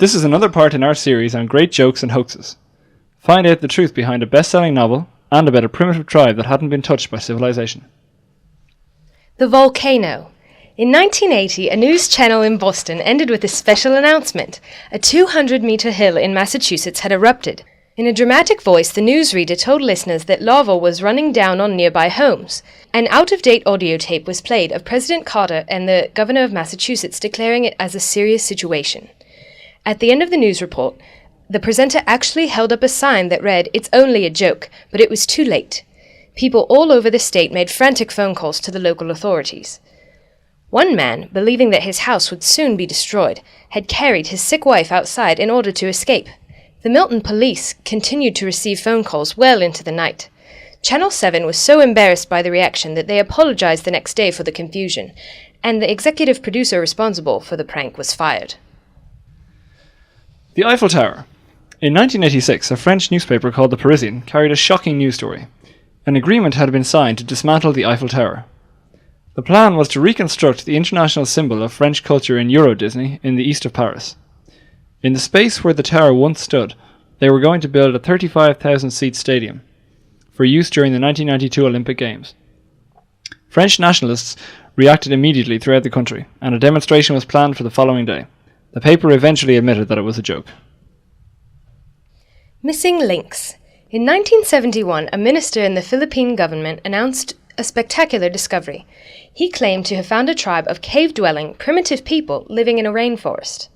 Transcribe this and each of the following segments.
This is another part in our series on great jokes and hoaxes. Find out the truth behind a best-selling novel and about a primitive tribe that hadn't been touched by civilization. The Volcano. In 1980, a news channel in Boston ended with a special announcement. A 200-meter hill in Massachusetts had erupted. In a dramatic voice, the newsreader told listeners that lava was running down on nearby homes. An out-of-date audio tape was played of President Carter and the governor of Massachusetts declaring it as a serious situation. At the end of the news report, the presenter actually held up a sign that read, "It's only a joke," but it was too late. People all over the state made frantic phone calls to the local authorities. One man, believing that his house would soon be destroyed, had carried his sick wife outside in order to escape. The Milton police continued to receive phone calls well into the night. Channel 7 was so embarrassed by the reaction that they apologized the next day for the confusion, and the executive producer responsible for the prank was fired. The Eiffel Tower. In 1986, a French newspaper called The Parisien carried a shocking news story. An agreement had been signed to dismantle the Eiffel Tower. The plan was to reconstruct the international symbol of French culture in Euro Disney in the east of Paris. In the space where the tower once stood, they were going to build a 35,000-seat stadium for use during the 1992 Olympic Games. French nationalists reacted immediately throughout the country, and a demonstration was planned for the following day. The paper eventually admitted that it was a joke. Missing links. In 1971, a minister in the Philippine government announced a spectacular discovery. He claimed to have found a tribe of cave-dwelling, primitive people living in a rainforest.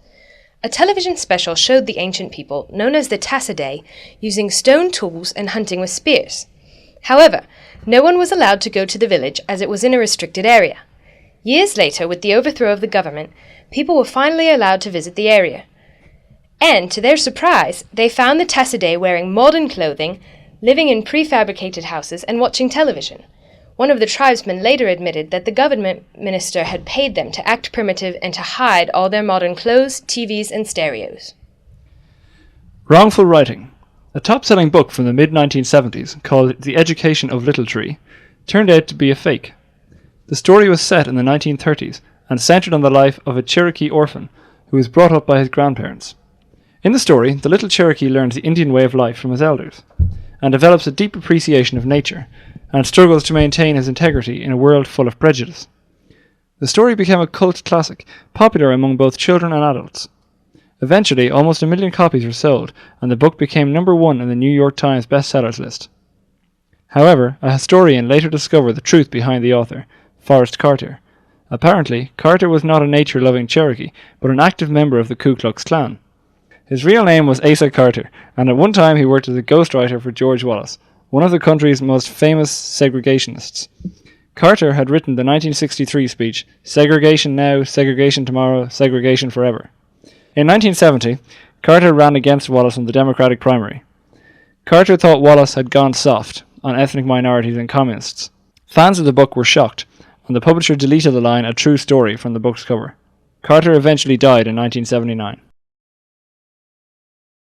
A television special showed the ancient people, known as the Tassidae, using stone tools and hunting with spears. However, no one was allowed to go to the village as it was in a restricted area. Years later, with the overthrow of the government, people were finally allowed to visit the area. And, to their surprise, they found the Tassidae wearing modern clothing, living in prefabricated houses, and watching television. One of the tribesmen later admitted that the government minister had paid them to act primitive and to hide all their modern clothes, TVs, and stereos. Wrongful Writing. A top-selling book from the mid-1970s called The Education of Little Tree turned out to be a fake. The story was set in the 1930s and centered on the life of a Cherokee orphan who was brought up by his grandparents. In the story, the little Cherokee learns the Indian way of life from his elders and develops a deep appreciation of nature and struggles to maintain his integrity in a world full of prejudice. The story became a cult classic, popular among both children and adults. Eventually, almost 1 million copies were sold, and the book became #1 in the New York Times bestsellers list. However, a historian later discovered the truth behind the author, Forrest Carter. Apparently, Carter was not a nature-loving Cherokee, but an active member of the Ku Klux Klan. His real name was Asa Carter, and at one time he worked as a ghostwriter for George Wallace, one of the country's most famous segregationists. Carter had written the 1963 speech, "Segregation now, segregation tomorrow, segregation forever." In 1970, Carter ran against Wallace in the Democratic primary. Carter thought Wallace had gone soft on ethnic minorities and communists. Fans of the book were shocked, and the publisher deleted the line "a true story" from the book's cover. Carter eventually died in 1979.